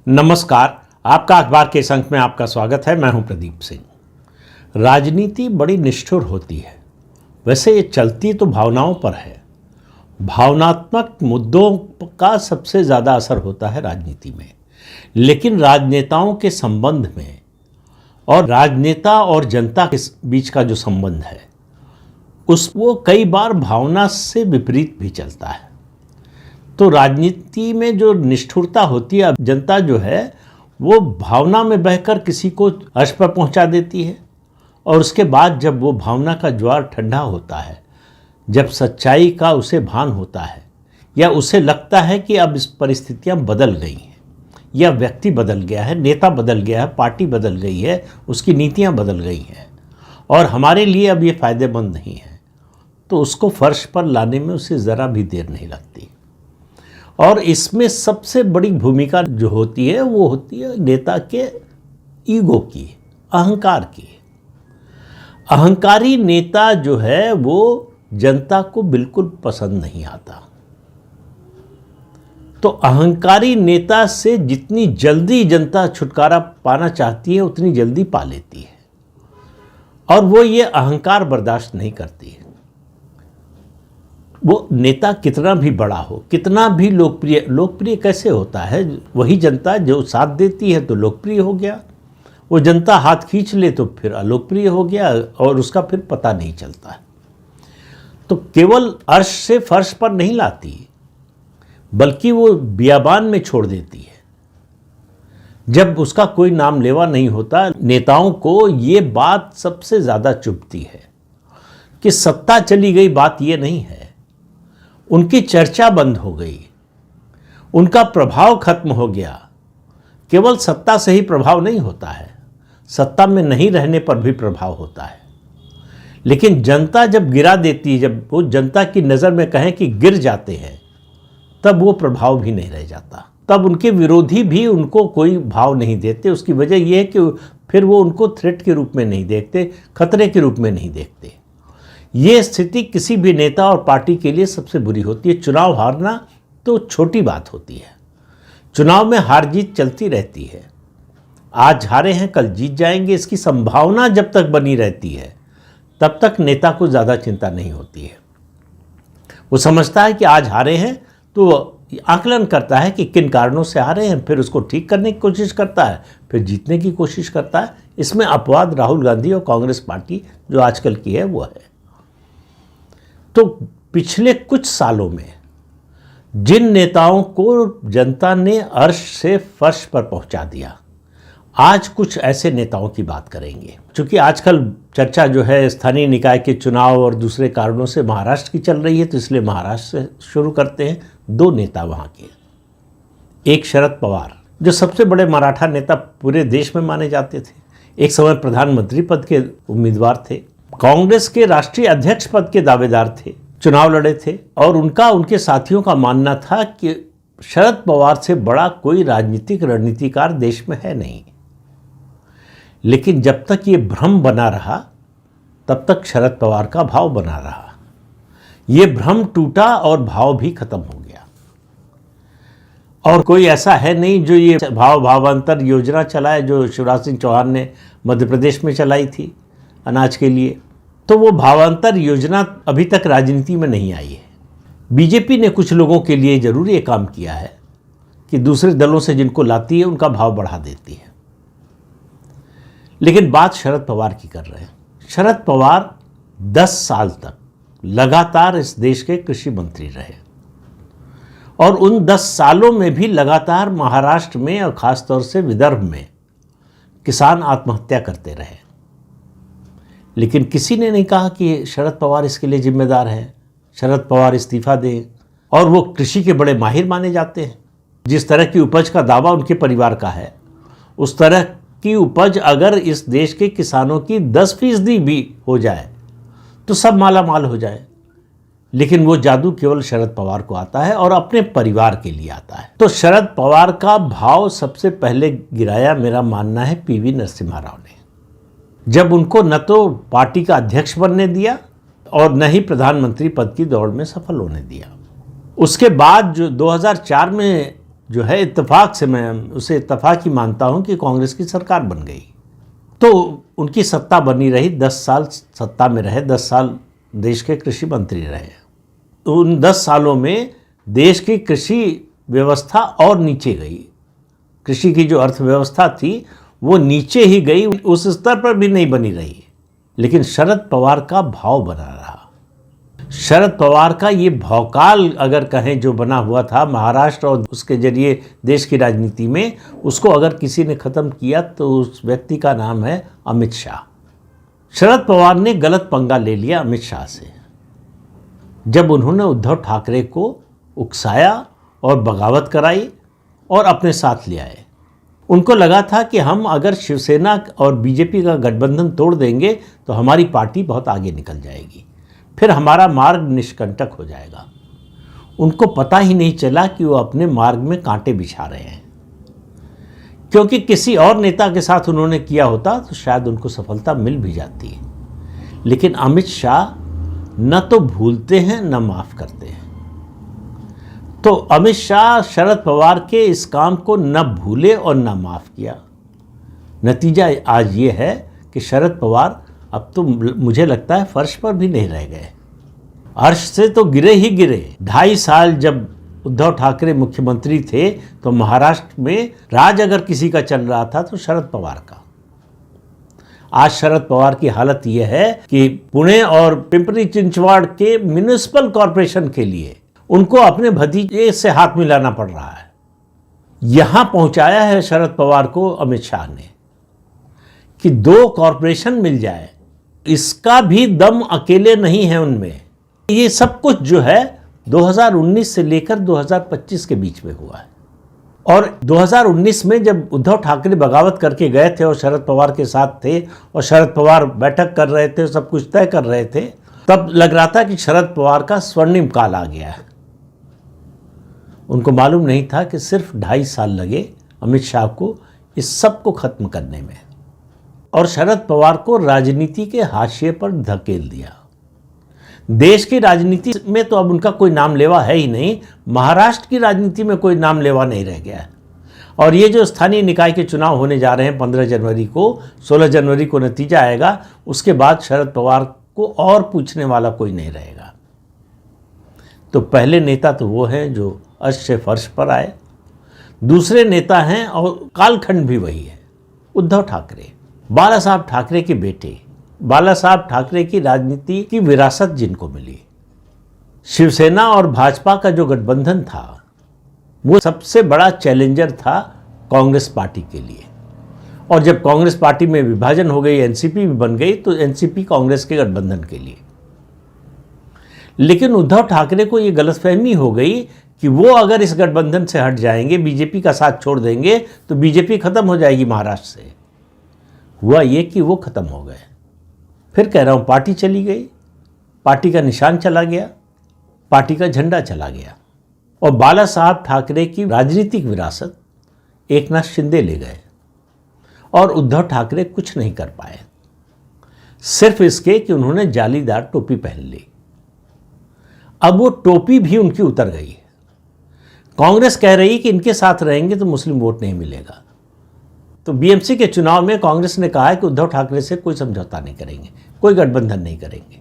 नमस्कार। आपका अखबार के इस अंक में आपका स्वागत है। मैं हूं प्रदीप सिंह। राजनीति बड़ी निष्ठुर होती है। वैसे ये चलती तो भावनाओं पर है। भावनात्मक मुद्दों का सबसे ज़्यादा असर होता है राजनीति में, लेकिन राजनेताओं के संबंध में और राजनेता और जनता के बीच का जो संबंध है वो कई बार भावना से विपरीत भी चलता है। तो राजनीति में जो निष्ठुरता होती है, जनता जो है वो भावना में बहकर किसी को अर्श पर पहुंचा देती है, और उसके बाद जब वो भावना का ज्वार ठंडा होता है, जब सच्चाई का उसे भान होता है या उसे लगता है कि अब इस परिस्थितियां बदल गई हैं, या व्यक्ति बदल गया है, नेता बदल गया है, पार्टी बदल गई है, उसकी नीतियां बदल गई हैं और हमारे लिए अब ये फ़ायदेमंद नहीं है, तो उसको फर्श पर लाने में उसे ज़रा भी देर नहीं लगती। और इसमें सबसे बड़ी भूमिका जो होती है वो होती है नेता के ईगो की, अहंकार की। अहंकारी नेता जो है वो जनता को बिल्कुल पसंद नहीं आता। तो अहंकारी नेता से जितनी जल्दी जनता छुटकारा पाना चाहती है उतनी जल्दी पा लेती है, और वो ये अहंकार बर्दाश्त नहीं करती है। वो नेता कितना भी बड़ा हो, कितना भी लोकप्रिय कैसे होता है? वही जनता जो साथ देती है तो लोकप्रिय हो गया, वो जनता हाथ खींच ले तो फिर अलोकप्रिय हो गया, और उसका फिर पता नहीं चलता है। तो केवल अर्श से फर्श पर नहीं लाती, बल्कि वो बियाबान में छोड़ देती है। जब उसका कोई नाम लेवा नहीं होता, नेताओं को ये बात सबसे ज़्यादा चुभती है कि सत्ता चली गई, बात ये नहीं है, उनकी चर्चा बंद हो गई, उनका प्रभाव खत्म हो गया। केवल सत्ता से ही प्रभाव नहीं होता है, सत्ता में नहीं रहने पर भी प्रभाव होता है। लेकिन जनता जब गिरा देती है, जब वो जनता की नज़र में कहें कि गिर जाते हैं, तब वो प्रभाव भी नहीं रह जाता। तब उनके विरोधी भी उनको कोई भाव नहीं देते। उसकी वजह यह है कि फिर वो उनको थ्रेट के रूप में नहीं देखते, खतरे के रूप में नहीं देखते। ये स्थिति किसी भी नेता और पार्टी के लिए सबसे बुरी होती है। चुनाव हारना तो छोटी बात होती है, चुनाव में हार जीत चलती रहती है। आज हारे हैं कल जीत जाएंगे, इसकी संभावना जब तक बनी रहती है तब तक नेता को ज़्यादा चिंता नहीं होती है। वो समझता है कि आज हारे हैं तो आकलन करता है कि किन कारणों से हारे हैं, फिर उसको ठीक करने की कोशिश करता है, फिर जीतने की कोशिश करता है। इसमें अपवाद राहुल गांधी और कांग्रेस पार्टी जो आजकल की है वो है। तो पिछले कुछ सालों में जिन नेताओं को जनता ने अर्श से फर्श पर पहुंचा दिया, आज कुछ ऐसे नेताओं की बात करेंगे। क्योंकि आजकल चर्चा जो है स्थानीय निकाय के चुनाव और दूसरे कारणों से महाराष्ट्र की चल रही है, तो इसलिए महाराष्ट्र से शुरू करते हैं। दो नेता वहाँ के, एक शरद पवार जो सबसे बड़े मराठा नेता पूरे देश में माने जाते थे, एक समय प्रधानमंत्री पद के उम्मीदवार थे, कांग्रेस के राष्ट्रीय अध्यक्ष पद के दावेदार थे, चुनाव लड़े थे, और उनके साथियों का मानना था कि शरद पवार से बड़ा कोई राजनीतिक रणनीतिकार देश में है नहीं। लेकिन जब तक ये भ्रम बना रहा तब तक शरद पवार का भाव बना रहा। ये भ्रम टूटा और भाव भी खत्म हो गया। और कोई ऐसा है नहीं जो ये भावांतर योजना चलाए, जो शिवराज सिंह चौहान ने मध्य प्रदेश में चलाई थी अनाज के लिए। तो वो भावांतर योजना अभी तक राजनीति में नहीं आई है। बीजेपी ने कुछ लोगों के लिए जरूर ये काम किया है कि दूसरे दलों से जिनको लाती है उनका भाव बढ़ा देती है। लेकिन बात शरद पवार की कर रहे हैं। शरद पवार 10 साल तक लगातार इस देश के कृषि मंत्री रहे, और उन 10 सालों में भी लगातार महाराष्ट्र में और ख़ासतौर से विदर्भ में किसान आत्महत्या करते रहे। लेकिन किसी ने नहीं कहा कि शरद पवार इसके लिए जिम्मेदार हैं, शरद पवार इस्तीफा दें। और वो कृषि के बड़े माहिर माने जाते हैं। जिस तरह की उपज का दावा उनके परिवार का है, उस तरह की उपज अगर इस देश के किसानों की 10% भी हो जाए तो सब माला माल हो जाए। लेकिन वो जादू केवल शरद पवार को आता है और अपने परिवार के लिए आता है। तो शरद पवार का भाव सबसे पहले गिराया, मेरा मानना है, पीवी नरसिम्हा राव ने, जब उनको न तो पार्टी का अध्यक्ष बनने दिया और न ही प्रधानमंत्री पद की दौड़ में सफल होने दिया। उसके बाद जो 2004 में जो है इत्तेफाक से, मैं उसे इत्तेफाक ही मानता हूँ कि कांग्रेस की सरकार बन गई। तो उनकी सत्ता बनी रही, 10 साल सत्ता में रहे, 10 साल देश के कृषि मंत्री रहे। उन 10 सालों में देश की कृषि व्यवस्था और नीचे गई। कृषि की जो अर्थव्यवस्था थी वो नीचे ही गई, उस स्तर पर भी नहीं बनी रही। लेकिन शरद पवार का भाव बना रहा। शरद पवार का ये भौकाल अगर कहें जो बना हुआ था महाराष्ट्र और उसके जरिए देश की राजनीति में, उसको अगर किसी ने ख़त्म किया तो उस व्यक्ति का नाम है अमित शाह। शरद पवार ने गलत पंगा ले लिया अमित शाह से, जब उन्होंने उद्धव ठाकरे को उकसाया और बगावत कराई और अपने साथ ले आए। उनको लगा था कि हम अगर शिवसेना और बीजेपी का गठबंधन तोड़ देंगे तो हमारी पार्टी बहुत आगे निकल जाएगी, फिर हमारा मार्ग निष्कंटक हो जाएगा। उनको पता ही नहीं चला कि वो अपने मार्ग में कांटे बिछा रहे हैं, क्योंकि किसी और नेता के साथ उन्होंने किया होता तो शायद उनको सफलता मिल भी जाती। लेकिन अमित शाह न तो भूलते हैं न माफ़ करते हैं। तो अमित शाह शरद पवार के इस काम को न भूले और न माफ़ किया। नतीजा आज ये है कि शरद पवार अब तो मुझे लगता है फर्श पर भी नहीं रह गए, अर्श से तो गिरे ही गिरे। 2.5 साल जब उद्धव ठाकरे मुख्यमंत्री थे तो महाराष्ट्र में राज अगर किसी का चल रहा था तो शरद पवार का। आज शरद पवार की हालत यह है कि पुणे और पिंपरी चिंचवाड़ के म्युनिसिपल कॉरपोरेशन के लिए उनको अपने भतीजे से हाथ मिलाना पड़ रहा है। यहां पहुंचाया है शरद पवार को अमित शाह ने कि 2 कॉरपोरेशन मिल जाए, इसका भी दम अकेले नहीं है उनमें। ये सब कुछ जो है 2019 से लेकर 2025 के बीच में हुआ है। और 2019 में जब उद्धव ठाकरे बगावत करके गए थे और शरद पवार के साथ थे और शरद पवार बैठक कर रहे थे, सब कुछ तय कर रहे थे, तब लग रहा था कि शरद पवार का स्वर्णिम काल आ गया है। उनको मालूम नहीं था कि सिर्फ 2.5 साल लगे अमित शाह को इस सब को खत्म करने में, और शरद पवार को राजनीति के हाशिए पर धकेल दिया। देश की राजनीति में तो अब उनका कोई नाम लेवा है ही नहीं, महाराष्ट्र की राजनीति में कोई नाम लेवा नहीं रह गया है। और ये जो स्थानीय निकाय के चुनाव होने जा रहे हैं 15 जनवरी को, 16 जनवरी को नतीजा आएगा, उसके बाद शरद पवार को और पूछने वाला कोई नहीं रहेगा। तो पहले नेता तो वो हैं जो अर्श से फर्श पर आए, दूसरे नेता हैं और कालखंड भी वही है, उद्धव ठाकरे, बाला साहब ठाकरे के बेटे, बाला साहब ठाकरे की राजनीति की विरासत जिनको मिली। शिवसेना और भाजपा का जो गठबंधन था वो सबसे बड़ा चैलेंजर था कांग्रेस पार्टी के लिए। और जब कांग्रेस पार्टी में विभाजन हो गई, एनसीपी भी बन गई, तो एनसीपी कांग्रेस के गठबंधन के लिए। लेकिन उद्धव ठाकरे को ये गलतफहमी हो गई कि वो अगर इस गठबंधन से हट जाएंगे, बीजेपी का साथ छोड़ देंगे, तो बीजेपी खत्म हो जाएगी महाराष्ट्र से। हुआ ये कि वो खत्म हो गए। फिर कह रहा हूँ, पार्टी चली गई, पार्टी का निशान चला गया, पार्टी का झंडा चला गया। और बाला साहब ठाकरे की राजनीतिक विरासत एकनाथ शिंदे ले गए और उद्धव ठाकरे कुछ नहीं कर पाए, सिर्फ इसके कि उन्होंने जालीदार टोपी पहन ली। अब वो टोपी भी उनकी उतर गई है। कांग्रेस कह रही कि इनके साथ रहेंगे तो मुस्लिम वोट नहीं मिलेगा। तो बीएमसी के चुनाव में कांग्रेस ने कहा है कि उद्धव ठाकरे से कोई समझौता नहीं करेंगे, कोई गठबंधन नहीं करेंगे।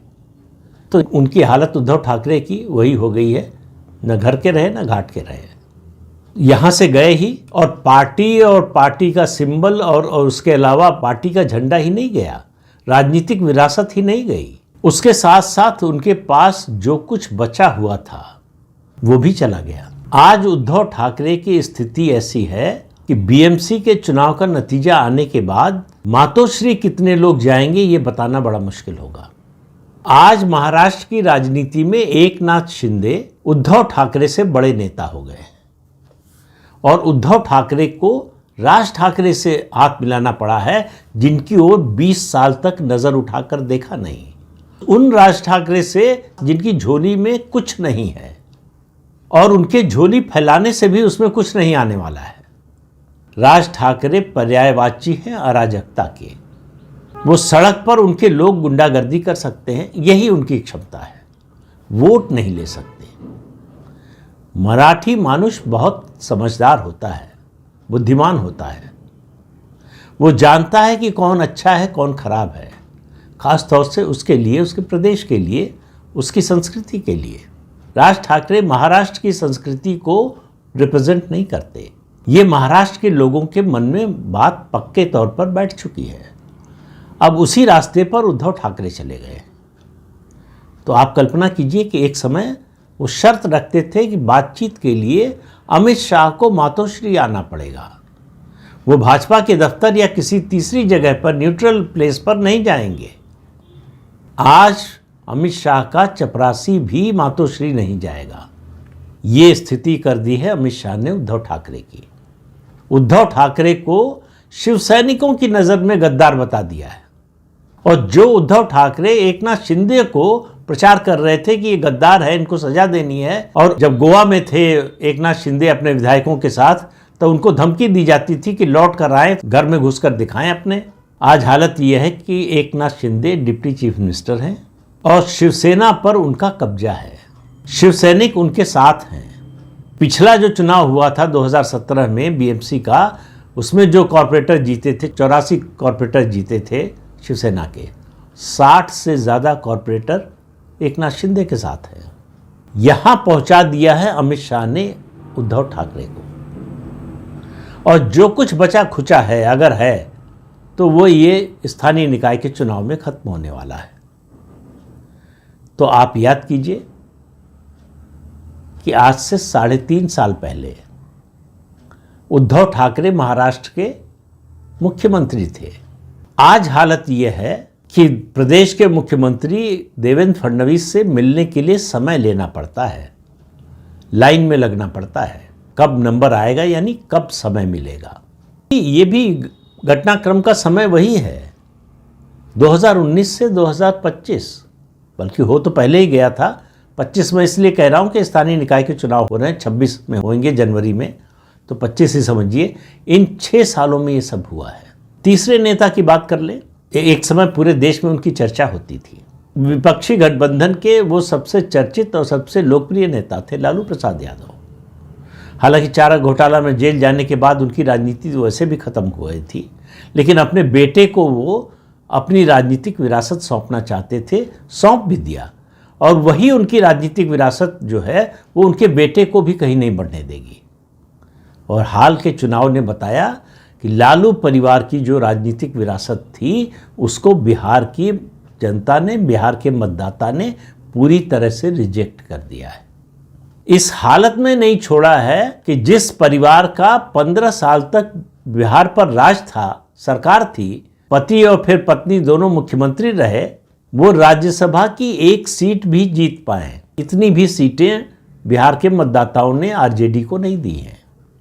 तो उनकी हालत उद्धव ठाकरे की वही हो गई है, न घर के रहे न घाट के रहे। यहाँ से गए ही, और पार्टी का सिंबल और उसके अलावा पार्टी का झंडा ही नहीं गया, राजनीतिक विरासत ही नहीं गई, उसके साथ साथ उनके पास जो कुछ बचा हुआ था वो भी चला गया। आज उद्धव ठाकरे की स्थिति ऐसी है कि बीएमसी के चुनाव का नतीजा आने के बाद मातोश्री कितने लोग जाएंगे ये बताना बड़ा मुश्किल होगा। आज महाराष्ट्र की राजनीति में एकनाथ शिंदे उद्धव ठाकरे से बड़े नेता हो गए, और उद्धव ठाकरे को राज ठाकरे से हाथ मिलाना पड़ा है, जिनकी ओर 20 साल तक नजर उठाकर देखा नहीं, उन राज ठाकरे से जिनकी झोली में कुछ नहीं है, और उनके झोली फैलाने से भी उसमें कुछ नहीं आने वाला है। राज ठाकरे पर्यायवाची हैं अराजकता के। वो सड़क पर उनके लोग गुंडागर्दी कर सकते हैं, यही उनकी क्षमता है, वोट नहीं ले सकते। मराठी मानुष बहुत समझदार होता है, बुद्धिमान होता है। वो जानता है कि कौन अच्छा है कौन खराब है, खास तौर से उसके लिए, उसके प्रदेश के लिए, उसकी संस्कृति के लिए। राज ठाकरे महाराष्ट्र की संस्कृति को रिप्रेजेंट नहीं करते। ये महाराष्ट्र के लोगों के मन में बात पक्के तौर पर बैठ चुकी है। अब उसी रास्ते पर उद्धव ठाकरे चले गए। तो आप कल्पना कीजिए कि एक समय वो शर्त रखते थे कि बातचीत के लिए अमित शाह को मातोश्री आना पड़ेगा। वो भाजपा के दफ्तर या किसी तीसरी जगह पर न्यूट्रल प्लेस पर नहीं जाएंगे। आज अमित शाह का चपरासी भी मातोश्री नहीं जाएगा। ये स्थिति कर दी है अमित शाह ने उद्धव ठाकरे की। उद्धव ठाकरे को शिव सैनिकों की नज़र में गद्दार बता दिया है। और जो उद्धव ठाकरे एकनाथ शिंदे को प्रचार कर रहे थे कि ये गद्दार है, इनको सजा देनी है, और जब गोवा में थे एकनाथ शिंदे अपने विधायकों के साथ, तो उनको धमकी दी जाती थी कि लौट कर आए, घर में घुसकर दिखाएं अपने। आज हालत यह है कि Eknath Shinde deputy chief minister हैं और शिवसेना पर उनका कब्जा है। शिवसैनिक उनके साथ हैं। पिछला जो चुनाव हुआ था 2017 में बीएमसी का, उसमें जो कॉरपोरेटर जीते थे, 84 कॉरपोरेटर जीते थे शिवसेना के, 60 से ज़्यादा कॉरपोरेटर एकनाथ शिंदे के साथ हैं। यहाँ पहुँचा दिया है अमित शाह ने उद्धव ठाकरे को। और जो कुछ बचा खुचा है अगर है तो वो ये स्थानीय निकाय के चुनाव में खत्म होने वाला है। तो आप याद कीजिए कि आज से 3.5 साल पहले उद्धव ठाकरे महाराष्ट्र के मुख्यमंत्री थे। आज हालत यह है कि प्रदेश के मुख्यमंत्री देवेंद्र फडणवीस से मिलने के लिए समय लेना पड़ता है, लाइन में लगना पड़ता है, कब नंबर आएगा यानी कब समय मिलेगा। ये भी घटनाक्रम का समय वही है 2019 से 2025, बल्कि हो तो पहले ही गया था। 25 में इसलिए कह रहा हूँ कि स्थानीय निकाय के चुनाव हो रहे हैं, 26 में होंगे जनवरी में, तो 25 ही समझिए। इन 6 सालों में ये सब हुआ है। तीसरे नेता की बात कर ले, एक समय पूरे देश में उनकी चर्चा होती थी। विपक्षी गठबंधन के वो सबसे चर्चित और सबसे लोकप्रिय नेता थे लालू प्रसाद यादव। हालांकि चारा घोटाला में जेल जाने के बाद उनकी राजनीति वैसे भी खत्म हो गई थी, लेकिन अपने बेटे को वो अपनी राजनीतिक विरासत सौंपना चाहते थे, सौंप भी दिया। और वही उनकी राजनीतिक विरासत जो है वो उनके बेटे को भी कहीं नहीं बढ़ने देगी। और हाल के चुनाव ने बताया कि लालू परिवार की जो राजनीतिक विरासत थी उसको बिहार की जनता ने, बिहार के मतदाता ने पूरी तरह से रिजेक्ट कर दिया है। इस हालत में नहीं छोड़ा है कि जिस परिवार का 15 साल तक बिहार पर राज था, सरकार थी, पति और फिर पत्नी दोनों मुख्यमंत्री रहे, वो राज्यसभा की एक सीट भी जीत पाए। इतनी भी सीटें बिहार के मतदाताओं ने आरजेडी को नहीं दी हैं।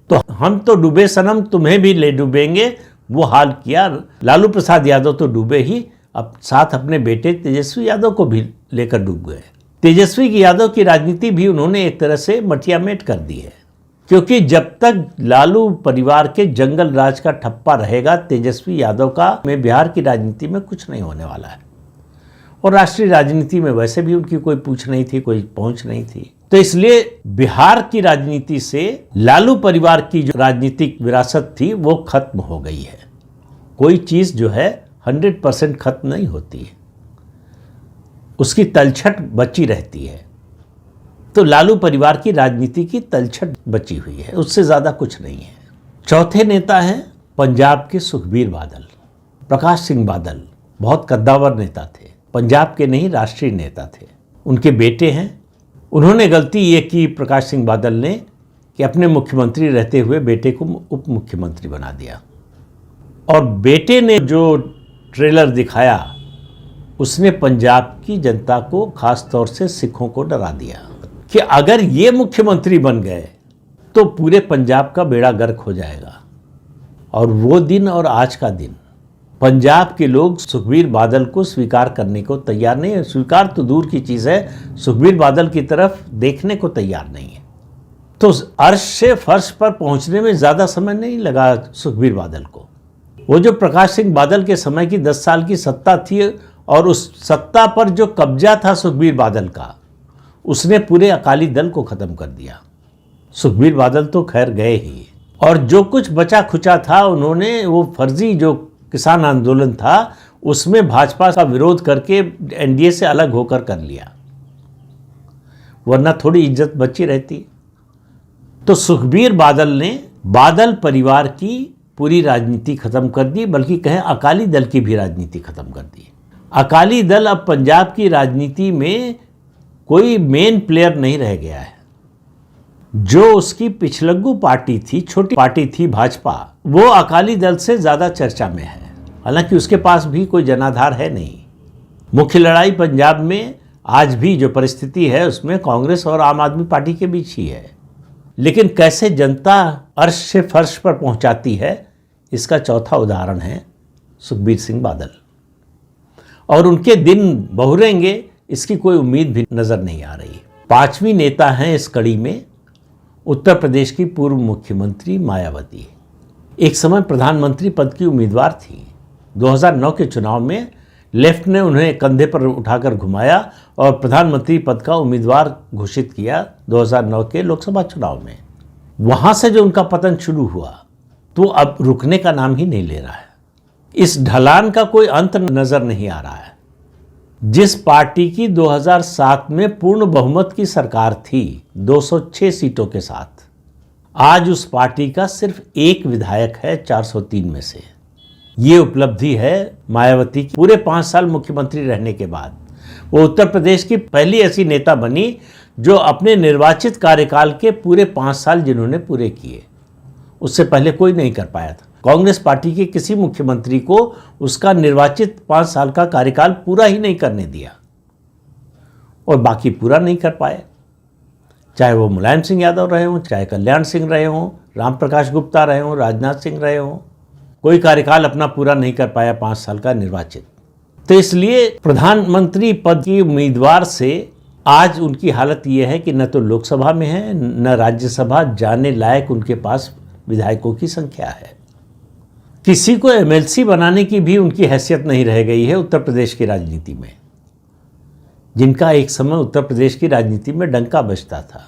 तो हम तो डूबे सनम, तुम्हें भी ले डूबेंगे, वो हाल किया। लालू प्रसाद यादव तो डूबे ही, अब साथ अपने बेटे तेजस्वी यादव को भी लेकर डूब गए। तेजस्वी यादव की राजनीति भी उन्होंने एक तरह से मटियामेट कर दी है, क्योंकि जब तक लालू परिवार के जंगल राज का ठप्पा रहेगा तेजस्वी यादव का, में बिहार की राजनीति में कुछ नहीं होने वाला है। और राष्ट्रीय राजनीति में वैसे भी उनकी कोई पूछ नहीं थी, कोई पहुंच नहीं थी। तो इसलिए बिहार की राजनीति से लालू परिवार की जो राजनीतिक विरासत थी वो खत्म हो गई है। कोई चीज़ जो है 100% खत्म नहीं होती है, उसकी तलछट बची रहती है। तो लालू परिवार की राजनीति की तलछट बची हुई है, उससे ज़्यादा कुछ नहीं है। चौथे नेता हैं पंजाब के सुखबीर बादल। प्रकाश सिंह बादल बहुत कद्दावर नेता थे, पंजाब के नहीं राष्ट्रीय नेता थे। उनके बेटे हैं। उन्होंने गलती ये की प्रकाश सिंह बादल ने कि अपने मुख्यमंत्री रहते हुए बेटे को उप मुख्यमंत्री बना दिया। और बेटे ने जो ट्रेलर दिखाया उसने पंजाब की जनता को, खास तौर से सिखों को डरा दिया कि अगर ये मुख्यमंत्री बन गए तो पूरे पंजाब का बेड़ा गर्क हो जाएगा। और वो दिन और आज का दिन, पंजाब के लोग सुखबीर बादल को स्वीकार करने को तैयार नहीं है। स्वीकार तो दूर की चीज़ है, सुखबीर बादल की तरफ देखने को तैयार नहीं है। तो अर्श से फर्श पर पहुंचने में ज़्यादा समय नहीं लगा सुखबीर बादल को। वो जो प्रकाश सिंह बादल के समय की 10 साल की सत्ता थी और उस सत्ता पर जो कब्जा था सुखबीर बादल का, उसने पूरे अकाली दल को ख़त्म कर दिया। सुखबीर बादल तो खैर गए ही, और जो कुछ बचा खुचा था उन्होंने वो फर्जी जो किसान आंदोलन था उसमें भाजपा का विरोध करके एनडीए से अलग होकर कर लिया, वरना थोड़ी इज्जत बची रहती। तो सुखबीर बादल ने बादल परिवार की पूरी राजनीति खत्म कर दी, बल्कि कहें अकाली दल की भी राजनीति खत्म कर दी। अकाली दल अब पंजाब की राजनीति में कोई मेन प्लेयर नहीं रह गया है। जो उसकी पिछलग्गू पार्टी थी, छोटी पार्टी थी भाजपा, वो अकाली दल से ज़्यादा चर्चा में है, हालांकि उसके पास भी कोई जनाधार है नहीं। मुख्य लड़ाई पंजाब में आज भी जो परिस्थिति है उसमें कांग्रेस और आम आदमी पार्टी के बीच ही है, लेकिन कैसे जनता अर्श से फर्श पर पहुंचाती है इसका चौथा उदाहरण है सुखबीर सिंह बादल, और उनके दिन बहुरेंगे इसकी कोई उम्मीद भी नज़र नहीं आ रही। पांचवी नेता हैं इस कड़ी में उत्तर प्रदेश की पूर्व मुख्यमंत्री मायावती। एक समय प्रधानमंत्री पद की उम्मीदवार थी। 2009 के चुनाव में लेफ्ट ने उन्हें कंधे पर उठाकर घुमाया और प्रधानमंत्री पद का उम्मीदवार घोषित किया 2009 के लोकसभा चुनाव में। वहाँ से जो उनका पतन शुरू हुआ तो अब रुकने का नाम ही नहीं ले रहा है। इस ढलान का कोई अंत नज़र नहीं आ रहा है। जिस पार्टी की 2007 में पूर्ण बहुमत की सरकार थी 206 सीटों के साथ, आज उस पार्टी का सिर्फ एक विधायक है 403 में से। ये उपलब्धि है मायावती की पूरे 5 साल मुख्यमंत्री रहने के बाद। वो उत्तर प्रदेश की पहली ऐसी नेता बनी जो अपने निर्वाचित कार्यकाल के पूरे 5 साल जिन्होंने पूरे किए, उससे पहले कोई नहीं कर पाया था। कांग्रेस पार्टी के किसी मुख्यमंत्री को उसका निर्वाचित 5 साल का कार्यकाल पूरा ही नहीं करने दिया, और बाकी पूरा नहीं कर पाए, चाहे वो मुलायम सिंह यादव रहे हों, चाहे कल्याण सिंह रहे हों, राम प्रकाश गुप्ता रहे हों, राजनाथ सिंह रहे हों, कोई कार्यकाल अपना पूरा नहीं कर पाया 5 साल का निर्वाचित। तो इसलिए प्रधानमंत्री पद की उम्मीदवार से आज उनकी हालत ये है कि न तो लोकसभा में है न राज्यसभा जाने लायक उनके पास विधायकों की संख्या है। किसी को एमएलसी बनाने की भी उनकी हैसियत नहीं रह गई है उत्तर प्रदेश की राजनीति में, जिनका एक समय उत्तर प्रदेश की राजनीति में डंका बजता था।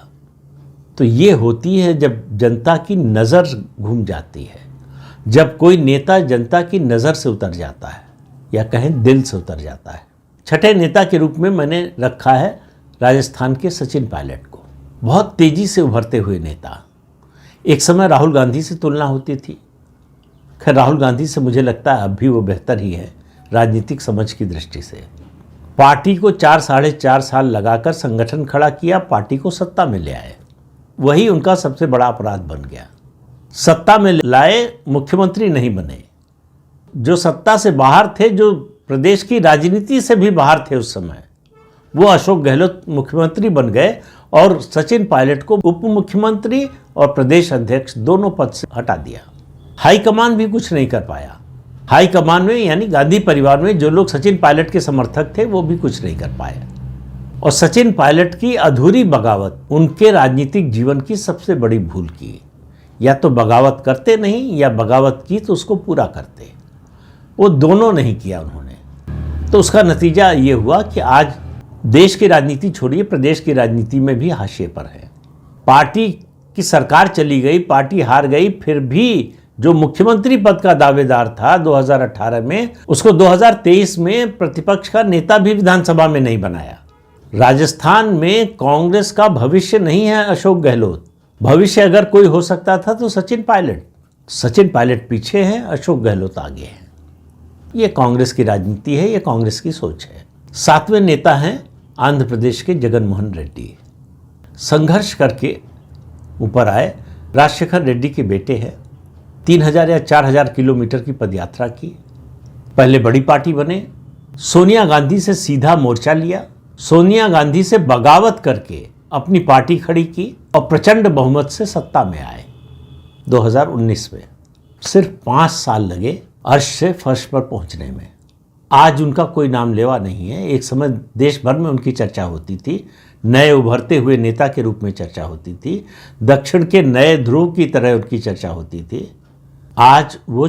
तो ये होती है जब जनता की नज़र घूम जाती है, जब कोई नेता जनता की नज़र से उतर जाता है या कहें दिल से उतर जाता है। छठे नेता के रूप में मैंने रखा है राजस्थान के सचिन पायलट को। बहुत तेज़ी से उभरते हुए नेता। एक समय राहुल गांधी से तुलना होती थी। खैर राहुल गांधी से मुझे लगता है अब भी वो बेहतर ही है राजनीतिक समझ की दृष्टि से। पार्टी को 4-4.5 साल लगाकर संगठन खड़ा किया, पार्टी को सत्ता में ले आए, वही उनका सबसे बड़ा अपराध बन गया। सत्ता में लाए, मुख्यमंत्री नहीं बने। जो सत्ता से बाहर थे, जो प्रदेश की राजनीति से भी बाहर थे उस समय, वो अशोक गहलोत मुख्यमंत्री बन गए और सचिन पायलट को उप मुख्यमंत्री और प्रदेश अध्यक्ष दोनों पद से हटा दिया। हाईकमान भी कुछ नहीं कर पाया। हाईकमान में यानी गांधी परिवार में जो लोग सचिन पायलट के समर्थक थे वो भी कुछ नहीं कर पाए। और सचिन पायलट की अधूरी बगावत उनके राजनीतिक जीवन की सबसे बड़ी भूल की। या तो बगावत करते नहीं या बगावत की तो उसको पूरा करते, वो दोनों नहीं किया उन्होंने। तो उसका नतीजा ये हुआ कि आज देश की राजनीति छोड़िए, प्रदेश की राजनीति में भी हाशिए पर है। पार्टी की सरकार चली गई, पार्टी हार गई, फिर भी जो मुख्यमंत्री पद का दावेदार था 2018 में, उसको 2023 में प्रतिपक्ष का नेता भी विधानसभा में नहीं बनाया। राजस्थान में कांग्रेस का भविष्य नहीं है अशोक गहलोत। भविष्य अगर कोई हो सकता था तो सचिन पायलट। सचिन पायलट पीछे हैं, अशोक गहलोत आगे हैं। ये कांग्रेस की राजनीति है, ये कांग्रेस की सोच है। 7वें नेता हैं आंध्र प्रदेश के जगन मोहन रेड्डी। संघर्ष करके ऊपर आए, राजशेखर रेड्डी के बेटे हैं। 3000 या 4000 किलोमीटर की पदयात्रा की, पहले बड़ी पार्टी बने, सोनिया गांधी से सीधा मोर्चा लिया, सोनिया गांधी से बगावत करके अपनी पार्टी खड़ी की और प्रचंड बहुमत से सत्ता में आए 2019 में। सिर्फ 5 साल लगे अर्श से फर्श पर पहुंचने में। आज उनका कोई नाम लेवा नहीं है। एक समय देश भर में उनकी चर्चा होती थी, नए उभरते हुए नेता के रूप में चर्चा होती थी, दक्षिण के नए ध्रुव की तरह उनकी चर्चा होती थी। आज वो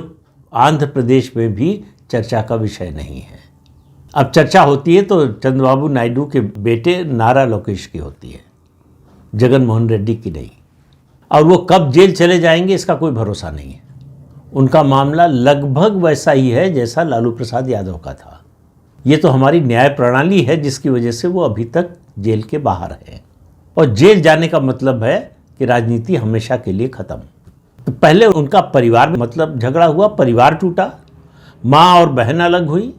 आंध्र प्रदेश में भी चर्चा का विषय नहीं है। अब चर्चा होती है तो चंद्रबाबू नायडू के बेटे नारा लोकेश की होती है, जगन मोहन रेड्डी की नहीं। और वो कब जेल चले जाएंगे इसका कोई भरोसा नहीं है। उनका मामला लगभग वैसा ही है जैसा लालू प्रसाद यादव का था। ये तो हमारी न्याय प्रणाली है जिसकी वजह से वो अभी तक जेल के बाहर है, और जेल जाने का मतलब है कि राजनीति हमेशा के लिए खत्म। तो पहले उनका परिवार मतलब झगड़ा हुआ, परिवार टूटा, माँ और बहन अलग हुई,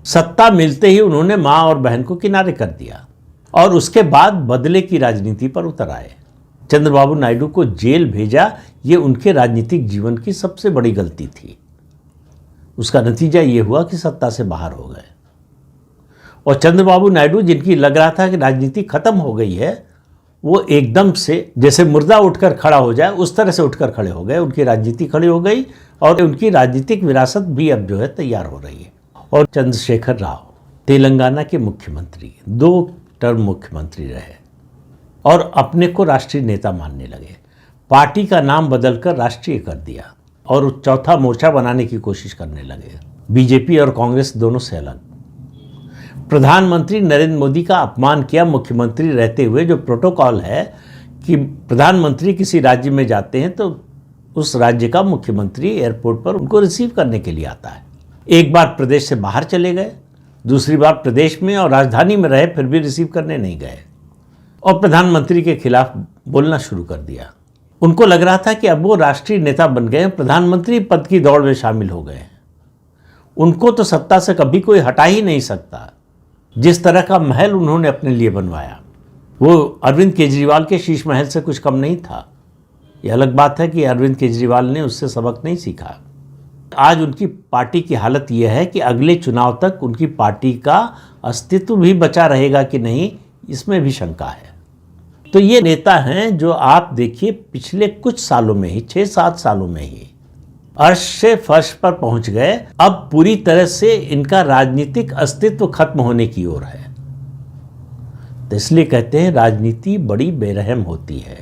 सत्ता मिलते ही उन्होंने माँ और बहन को किनारे कर दिया और उसके बाद बदले की राजनीति पर उतर आए। चंद्रबाबू नायडू को जेल भेजा, ये उनके राजनीतिक जीवन की सबसे बड़ी गलती थी। उसका नतीजा ये हुआ कि सत्ता से बाहर हो गए। और चंद्रबाबू नायडू, जिनकी लग रहा था कि राजनीति खत्म हो गई है, वो एकदम से जैसे मुर्दा उठकर खड़ा हो जाए उस तरह से उठकर खड़े हो गए। उनकी राजनीति खड़ी हो गई और उनकी राजनीतिक विरासत भी अब जो है तैयार हो रही है। और चंद्रशेखर राव तेलंगाना के मुख्यमंत्री, 2 टर्म मुख्यमंत्री रहे और अपने को राष्ट्रीय नेता मानने लगे। पार्टी का नाम बदलकर राष्ट्रीय कर दिया और चौथा मोर्चा बनाने की कोशिश करने लगे, बीजेपी और कांग्रेस दोनों से अलग। प्रधानमंत्री नरेंद्र मोदी का अपमान किया मुख्यमंत्री रहते हुए। जो प्रोटोकॉल है कि प्रधानमंत्री किसी राज्य में जाते हैं तो उस राज्य का मुख्यमंत्री एयरपोर्ट पर उनको रिसीव करने के लिए आता है। एक बार प्रदेश से बाहर चले गए, दूसरी बार प्रदेश में और राजधानी में रहे, फिर भी रिसीव करने नहीं गए और प्रधानमंत्री के खिलाफ बोलना शुरू कर दिया। उनको लग रहा था कि अब वो राष्ट्रीय नेता बन गए, प्रधानमंत्री पद की दौड़ में शामिल हो गए। उनको तो सत्ता से कभी कोई हटा ही नहीं सकता। जिस तरह का महल उन्होंने अपने लिए बनवाया, वो अरविंद केजरीवाल के शीश महल से कुछ कम नहीं था। ये अलग बात है कि अरविंद केजरीवाल ने उससे सबक नहीं सीखा। आज उनकी पार्टी की हालत यह है कि अगले चुनाव तक उनकी पार्टी का अस्तित्व भी बचा रहेगा कि नहीं, इसमें भी शंका है। तो ये नेता हैं जो आप देखिए पिछले कुछ सालों में ही, 6-7 सालों में ही अर्श से फर्श पर पहुंच गए। अब पूरी तरह से इनका राजनीतिक अस्तित्व खत्म होने की ओर है। तो इसलिए कहते हैं राजनीति बड़ी बेरहम होती है।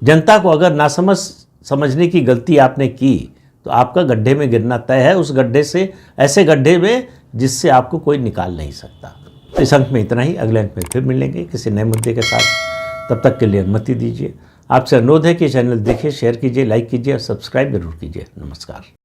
जनता को अगर नासमझ समझने की गलती आपने की तो आपका गड्ढे में गिरना तय है, उस गड्ढे से, ऐसे गड्ढे में जिससे आपको कोई निकाल नहीं सकता। तो इस अंक में इतना ही। अगले अंक में फिर मिलेंगे किसी नए मुद्दे के साथ। तब तक के लिए अनुमति दीजिए। आपसे अनुरोध है कि चैनल देखिए, शेयर कीजिए, लाइक कीजिए और सब्सक्राइब जरूर कीजिए। नमस्कार।